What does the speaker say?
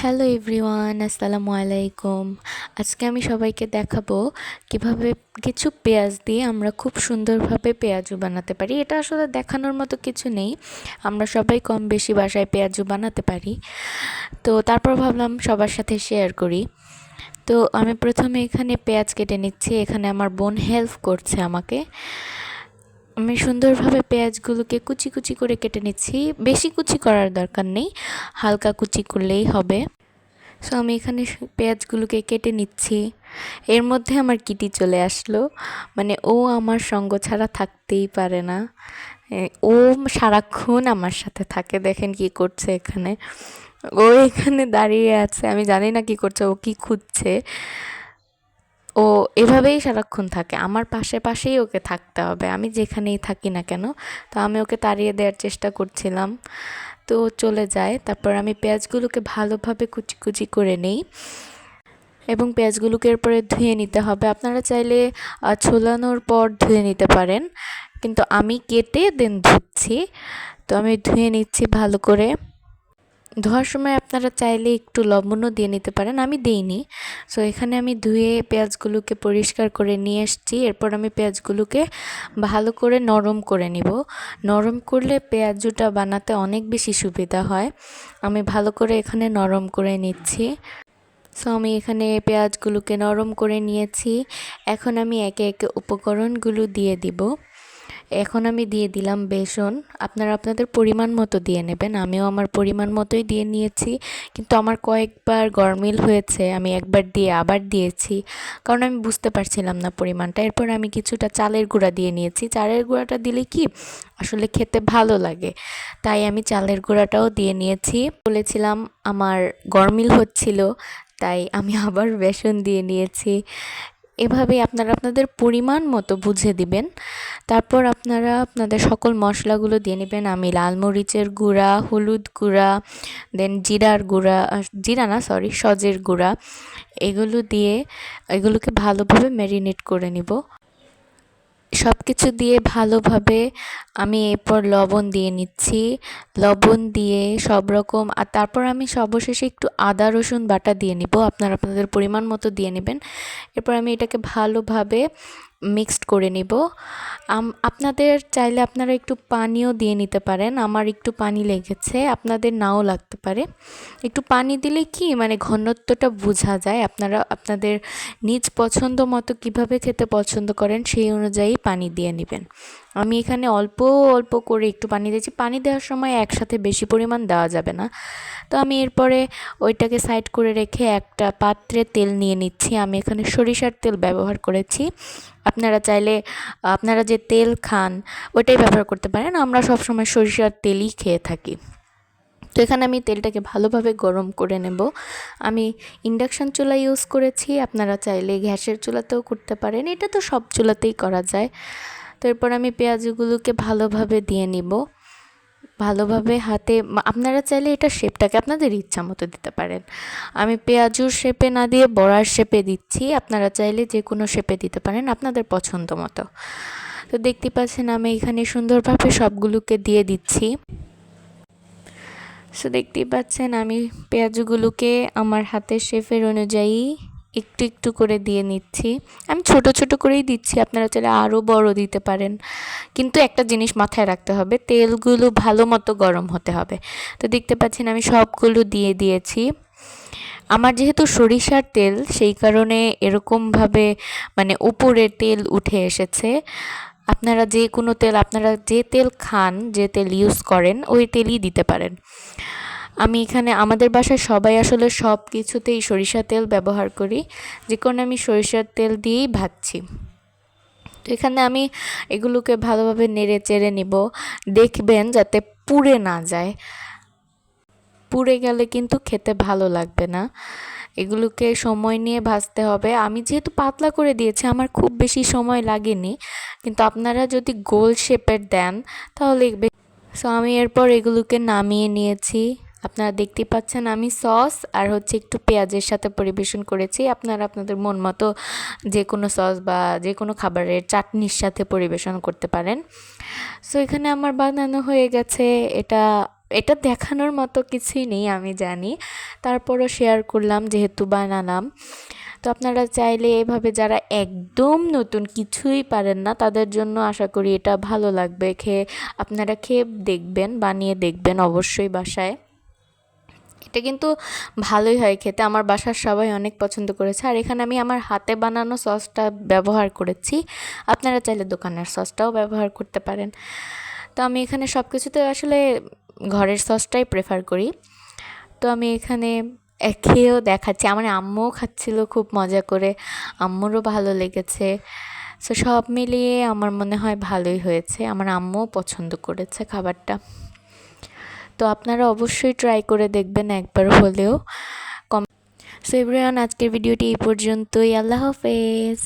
Hello everyone, আসসালামু আলাইকুম। আজকে আমি সবাইকে দেখাবো কিভাবে কিছু পেঁয়াজ দিয়ে আমরা খুব সুন্দরভাবে পেঁয়াজু বানাতে পারি। এটা আসলে দেখানোর মতো কিছু নেই, আমরা সবাই কম বেশি বাসায় পেঁয়াজু বানাতে পারি। তো তারপর ভাবলাম সবার সাথে শেয়ার করি। তো আমি প্রথমে এখানে পেঁয়াজ কেটে নিচ্ছি। এখানে আমার বোন হেল্প করছে আমাকে। আমি সুন্দরভাবে পেঁয়াজগুলোকে কুচি কুচি করে কেটে নিচ্ছি। বেশি কুচি করার দরকার নেই, হালকা কুচি করলেই হবে। সো আমি এখানে পেঁয়াজগুলোকে কেটে নিচ্ছি। এর মধ্যে আমার কিটি চলে আসলো, মানে ও আমার সঙ্গ ছাড়া থাকতেই পারে না। ও সারাক্ষণ আমার সাথে থাকে। দেখেন কি করছে এখানে, ও এখানে দাঁড়িয়ে আছে, আমি জানি না কি করছে, ও কি খুঁজছে। ও এভাবেই সারাক্ষণ থাকে, আমার পাশে পাশেই ওকে থাকতে হবে, আমি যেখানেই থাকি না কেন। তো আমি ওকে তাড়িয়ে দেওয়ার চেষ্টা করছিলাম, তো চলে যায়। তারপর আমি পেঁয়াজগুলোকে ভালোভাবে কুচি কুচি করে নেই এবং পেঁয়াজগুলোকে এরপরে ধুয়ে নিতে হবে। আপনারা চাইলে ছোলানোর পর ধুয়ে নিতে পারেন, কিন্তু আমি কেটে দেন ধুচ্ছি। তো আমি ধুয়ে নিচ্ছি ভালো করে। ধোয়ার সময় আপনারা চাইলে একটু লবণও দিয়ে নিতে পারেন, আমি দিইনি। সো এখানে আমি ধুয়ে পেঁয়াজগুলোকে পরিষ্কার করে নিয়ে এসেছি। এরপর আমি পেঁয়াজগুলোকে ভালো করে নরম করে নিব। নরম করলে পেঁয়াজুটা বানাতে অনেক বেশি সুবিধা হয়। আমি ভালো করে এখানে নরম করে নিচ্ছি। সো আমি এখানে পেঁয়াজগুলোকে নরম করে নিয়েছি। এখন আমি একে একে উপকরণগুলো দিয়ে দিব। এখন আমি দিয়ে দিলাম বেসন। আপনারা আপনাদের পরিমাণ মতো দিয়ে নেবেন, আমিও আমার পরিমাণ মতোই দিয়ে নিয়েছি। কিন্তু আমার কয়েকবার গরমিল হয়েছে, আমি একবার দিয়ে আবার দিয়েছি, কারণ আমি বুঝতে পারছিলাম না পরিমাণটা। এরপর আমি কিছুটা চালের গুঁড়া দিয়ে নিয়েছি। চালের গুঁড়াটা দিলে কি আসলে খেতে ভালো লাগে, তাই আমি চালের গুঁড়াটাও দিয়ে নিয়েছি। বলেছিলাম আমার গরমিল হচ্ছিল, তাই আমি আবার বেসন দিয়ে নিয়েছি। এভাবেই আপনারা আপনাদের পরিমাণ মতো বুঝে দিবেন। তারপর আপনারা আপনাদের সকল মশলাগুলো দিয়ে নেবেন। আমি লাল মরিচের গুঁড়া, হলুদ গুঁড়া, দেন জিরার গুঁড়া, জিরা না সরি সজের গুঁড়া, এগুলো দিয়ে এগুলোকে ভালোভাবে ম্যারিনেট করে নিব। সব কিছু দিয়ে ভালোভাবে আমি এরপর লবণ দিয়ে নিচ্ছি। লবণ দিয়ে সব রকম, আর তারপর আমি সর্বশেষে একটু আদা রসুন বাটা দিয়ে নিব। আপনারা আপনাদের পরিমাণ মতো দিয়ে নেবেন। এরপর আমি এটাকে ভালোভাবে মিক্সড করে নিব। আপনাদের চাইলে আপনারা একটু পানিও দিয়ে নিতে পারেন। আমার একটু পানি লেগেছে, আপনাদের নাও লাগতে পারে। একটু পানি দিলে কি মানে ঘনত্বটা বোঝা যায়। আপনারা আপনাদের নিজ পছন্দ মতো কীভাবে খেতে পছন্দ করেন সেই অনুযায়ী পানি দিয়ে নেবেন। আমি এখানে অল্প অল্প করে একটু পানি দিয়েছি। পানি দেওয়ার সময় একসাথে বেশি পরিমাণ দেওয়া যাবে না। তো আমি এরপরে ওইটাকে সাইড করে রেখে একটা পাত্রে তেল নিয়ে নিচ্ছি। আমি এখানে সরিষার তেল ব্যবহার করেছি। আপনারা চাইলে আপনারা যে তেল খান ওইটাই ব্যবহার করতে পারেন, আমরা সবসময় সরিষার তেলই খেয়ে থাকি। তো এখানে আমি তেলটাকে ভালোভাবে গরম করে নেব। আমি ইন্ডাকশান চুলা ইউজ করেছি, আপনারা চাইলে গ্যাসের চুলাতেও করতে পারেন, এটা তো সব চুলাতেই করা যায়। তো এরপর আমি পেঁয়াজগুলোকে ভালোভাবে দিয়ে নিব। ভালোভাবে হাতে আপনারা চাইলে এটা শেপটাকে আপনাদের ইচ্ছা মতো দিতে পারেন। আমি পেঁয়াজুর শেপে না দিয়ে বড়ার শেপে দিচ্ছি, আপনারা চাইলে যে কোনো শেপে দিতে পারেন আপনাদের পছন্দ মতো। তো দেখতে পাচ্ছেন আমি এখানে সুন্দরভাবে সবগুলোকে দিয়ে দিচ্ছি। সো দেখতেই পাচ্ছেন আমি পেঁয়াজগুলোকে আমার হাতের শেপের অনুযায়ী একটু একটু করে দিয়ে নিচ্ছি। আমি ছোট ছোট করেই দিচ্ছি, আপনারা চাইলে আরও বড় দিতে পারেন। কিন্তু একটা জিনিস মাথায় রাখতে হবে, তেলগুলো ভালো মতো গরম হতে হবে। তো দেখতে পাচ্ছেন আমি সবগুলো দিয়ে দিয়েছি। আমার যেহেতু সরিষার তেল, সেই কারণে এরকমভাবে মানে উপরে তেল উঠে এসেছে। আপনারা যে কোনো তেল, আপনারা যে তেল খান, যে তেল ইউজ করেন ওই তেলই দিতে পারেন। আমি এখানে আমাদের বাসায় সবাই আসলে সব কিছুতেই সরিষা তেল ব্যবহার করি, যে কারণে আমি সরিষার তেল দিয়েই ভাজছি। তো এখানে আমি এগুলোকে ভালোভাবে নেড়ে চেড়ে নিব। দেখবেন যাতে পুড়ে না যায়, পুড়ে গেলে কিন্তু খেতে ভালো লাগবে না। এগুলোকে সময় নিয়ে ভাজতে হবে। আমি যেহেতু পাতলা করে দিয়েছি আমার খুব বেশি সময় লাগেনি, কিন্তু আপনারা যদি গোল শেপের দেন তাহলে সো আমি এরপর এগুলোকে নামিয়ে নিয়েছি। আপনারা দেখতেই পাচ্ছেন আমি সস আর হচ্ছে একটু পেঁয়াজের সাথে পরিবেশন করেছি। আপনারা আপনাদের মন মতো যে কোনো সস বা যে কোনো খাবারের চাটনির সাথে পরিবেশন করতে পারেন। সো এখানে আমার বানানো হয়ে গেছে। এটা এটা দেখানোর মতো কিছুই নেই আমি জানি, তারপরও শেয়ার করলাম যেহেতু বানালাম। তো আপনারা চাইলে এভাবে যারা একদম নতুন কিছুই পারেন না তাদের জন্য আশা করি এটা ভালো লাগবে। আপনারা খেয়ে দেখবেন, বানিয়ে দেখবেন অবশ্যই বাসায়। এটা কিন্তু ভালোই হয় খেতে, আমার বাসার সবাই অনেক পছন্দ করেছে। আর এখানে আমি আমার হাতে বানানো সসটা ব্যবহার করেছি, আপনারা চাইলে দোকানের সসটাও ব্যবহার করতে পারেন। তো আমি এখানে সব কিছুতে আসলে ঘরের সসটাই প্রেফার করি। তো আমি এখানে খেয়েও দেখাচ্ছি, আমার আম্মুও খাচ্ছিল খুব মজা করে, আম্মুরও ভালো লেগেছে। সো সব মিলিয়ে আমার মনে হয় ভালোই হয়েছে, আমার আম্মুও পছন্দ করেছে খাবারটা। তো আপনারা অবশ্যই ট্রাই করে দেখবেন একবার হলেও। সো এভরিওয়ান, আজকের ভিডিওটি এই পর্যন্তই। আল্লাহ হাফেজ।